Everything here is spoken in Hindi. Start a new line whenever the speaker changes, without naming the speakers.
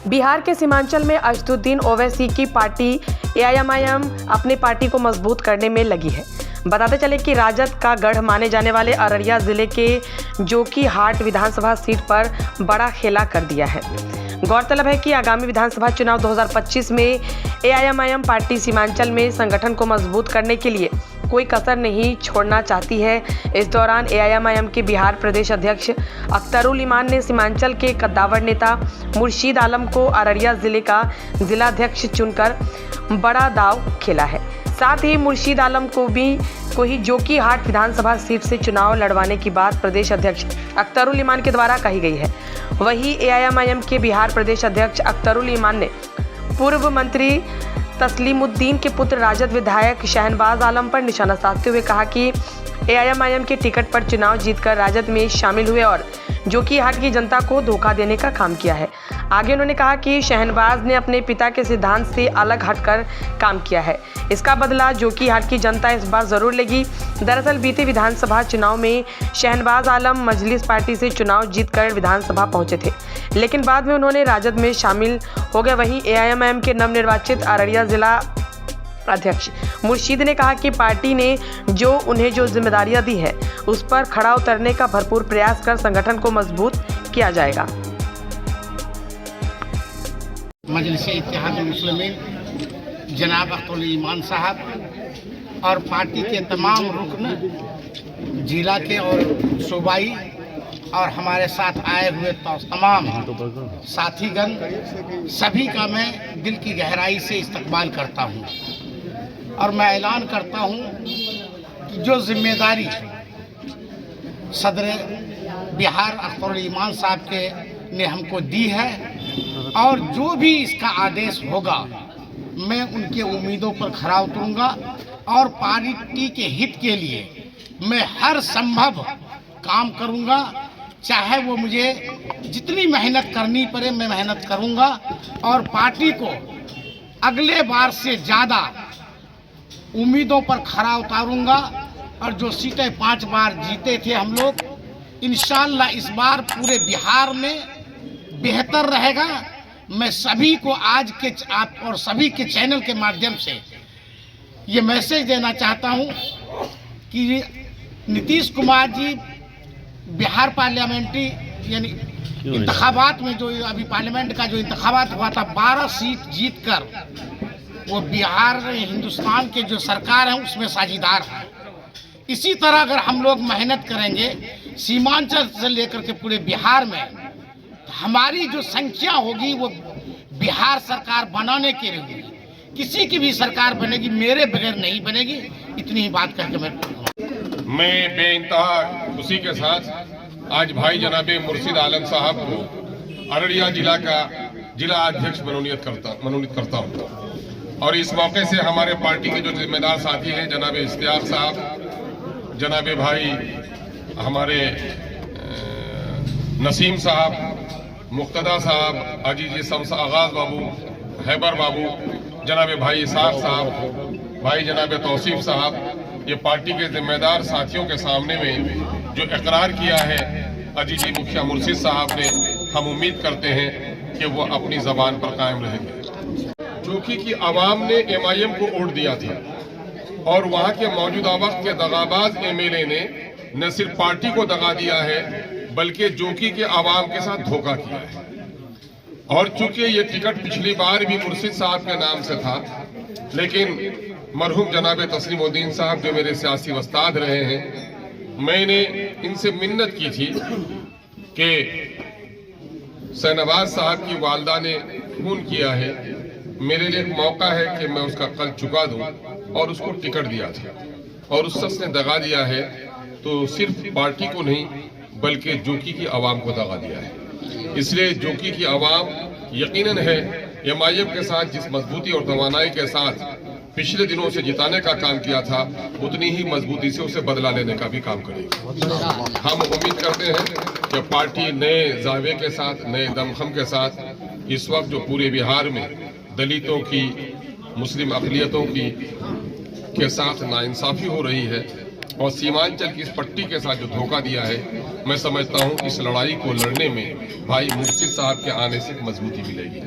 बिहार के सीमांचल में असदुद्दीन ओवैसी की पार्टी एआईएमआईएम अपनी पार्टी को मजबूत करने में लगी है। बताते चले कि राजद का गढ़ माने जाने वाले अररिया जिले के जोकीहाट विधानसभा सीट पर बड़ा खेला कर दिया है। गौरतलब है कि आगामी विधानसभा चुनाव 2025 में एआईएमआईएम पार्टी सीमांचल में संगठन को मजबूत करने के लिए कोई कसर नहीं छोड़ना चाहती है। इस दौरान एआईएमआईएम के बिहार प्रदेश अध्यक्ष अख्तरुल ईमान ने सीमांचल के कद्दावर नेता मुर्शीद आलम को अररिया जिले का जिलाध्यक्ष चुनकर बड़ा दाव खेला है। साथ ही मुर्शीद आलम को ही जोकीहाट विधानसभा सीट से चुनाव लड़वाने की बात प्रदेश अध्यक्ष अख्तरुल ईमान के द्वारा कही गई है। वहीं एआईएमआईएम के बिहार प्रदेश अध्यक्ष अख्तरुल ईमान ने पूर्व मंत्री तस्लीमुद्दीन के पुत्र राजद विधायक शहनवाज आलम पर निशाना साधते हुए कहा कि एआईएमआईएम के टिकट पर चुनाव जीतकर राजद में शामिल हुए और जोकीहाट की जनता को धोखा देने का काम किया है। आगे उन्होंने कहा कि शहनवाज ने अपने पिता के सिद्धांत से अलग हटकर काम किया है। इसका बदला जोकीहाट की जनता इस बार जरूर लेगी। दरअसल बीते विधानसभा चुनाव में शहनवाज आलम मजलिस पार्टी से चुनाव जीतकर विधानसभा पहुंचे थे, लेकिन बाद में उन्होंने राजद में शामिल हो गए। वहीं एआईएमआईएम के नवनिर्वाचित अररिया जिला अध्यक्ष मुर्शीद ने कहा कि पार्टी ने उन्हें जो जिम्मेदारियां दी है उस पर खड़ा उतरने का भरपूर प्रयास कर संगठन को मजबूत किया जाएगा।
मजलिस-ए-इत्तेहाद-उल-मुस्लिमीन जनाब अख्तरुल ईमान साहब और पार्टी के तमाम रुकन जिला के और सूबाई और हमारे साथ आए हुए तमाम साथीगण सभी का मैं दिल की गहराई से इस्तकबाल करता हूं और मैं ऐलान करता हूं कि जो जिम्मेदारी सदर बिहार अख्तरुल ईमान साहब ने हमको दी है और जो भी इसका आदेश होगा मैं उनके उम्मीदों पर खरा उतरूंगा और पार्टी के हित के लिए मैं हर संभव काम करूंगा। चाहे वो मुझे जितनी मेहनत करनी पड़े मैं मेहनत करूंगा और पार्टी को अगले बार से ज़्यादा उम्मीदों पर खरा उतारूंगा और जो सीटें 5 बार जीते थे हम लोग, इंशाअल्लाह इस बार पूरे बिहार में बेहतर रहेगा। मैं सभी को आज के आप और सभी के चैनल के माध्यम से ये मैसेज देना चाहता हूं कि नीतीश कुमार जी बिहार पार्लियामेंट्री यानी इंतखाबात में जो अभी पार्लियामेंट का जो इंतखाबात हुआ था 12 सीट जीतकर वो बिहार हिंदुस्तान के जो सरकार है उसमें साझीदार है। इसी तरह अगर हम लोग मेहनत करेंगे सीमांचल से लेकर के पूरे बिहार में हमारी जो संख्या होगी वो बिहार सरकार बनाने के लिए होगी। किसी की भी सरकार बनेगी मेरे बगैर नहीं बनेगी। इतनी ही बात करके मैं
बेइंतहा खुशी के साथ आज भाई जनाबे मुर्शीद आलम साहब को अररिया जिला का जिला अध्यक्ष मनोनीत करता हूँ और इस मौके से हमारे पार्टी के जो जिम्मेदार साथी हैं जनाबे इश्तियाक साहब, जनाबे भाई हमारे नसीम साहब, मुक्तदा साहब, अजीज शम्स आगाज बाबू, हैबर बाबू, जनाबे भाई इसाक साहब, भाई जनाबे तौसीफ साहब, ये पार्टी के जिम्मेदार साथियों के सामने में जो इकरार किया है अजीजी मुखिया मुर्शीद साहब ने, हम उम्मीद करते हैं कि वो अपनी ज़बान पर कायम रहेंगे। जोकी की आवाम ने एमआईएम को वोट दिया था और वहाँ के मौजूदा वक्त के दगाबाज एमएलए ने न सिर्फ पार्टी को दगा दिया है बल्कि जोकी के आवाम के साथ धोखा किया है। और चूंकि ये टिकट पिछली बार भी मुर्शीद साहब के नाम से था, लेकिन मरहूम जनाब तस्लीमुद्दीन साहब जो मेरे सियासी उस्ताद रहे हैं, मैंने इनसे मिन्नत की थी कि शहनवाज साहब की वालदा ने खून किया है, मेरे लिए एक मौका है कि मैं उसका कर्ज चुका दूं और उसको टिकट दिया था और उस शख्स ने दगा दिया है तो सिर्फ पार्टी को नहीं बल्कि जोकी की आवाम को दगा दिया है। इसलिए जोकी की आवाम यकीनन है एमआईएम के साथ जिस मजबूती और तवानाई के साथ पिछले दिनों से जिताने का काम किया था उतनी ही मजबूती से उसे बदला लेने का भी काम करेगी। हम उम्मीद करते हैं कि पार्टी नए जावे के साथ, नए दमखम के साथ इस वक्त जो पूरे बिहार में दलितों की, मुस्लिम अक़लियतों की के साथ नाइंसाफ़ी हो रही है, और सीमांचल की इस पट्टी के साथ जो धोखा दिया है, मैं समझता हूं इस लड़ाई को लड़ने में भाई मुर्शिद साहब के आने से मजबूती मिलेगी।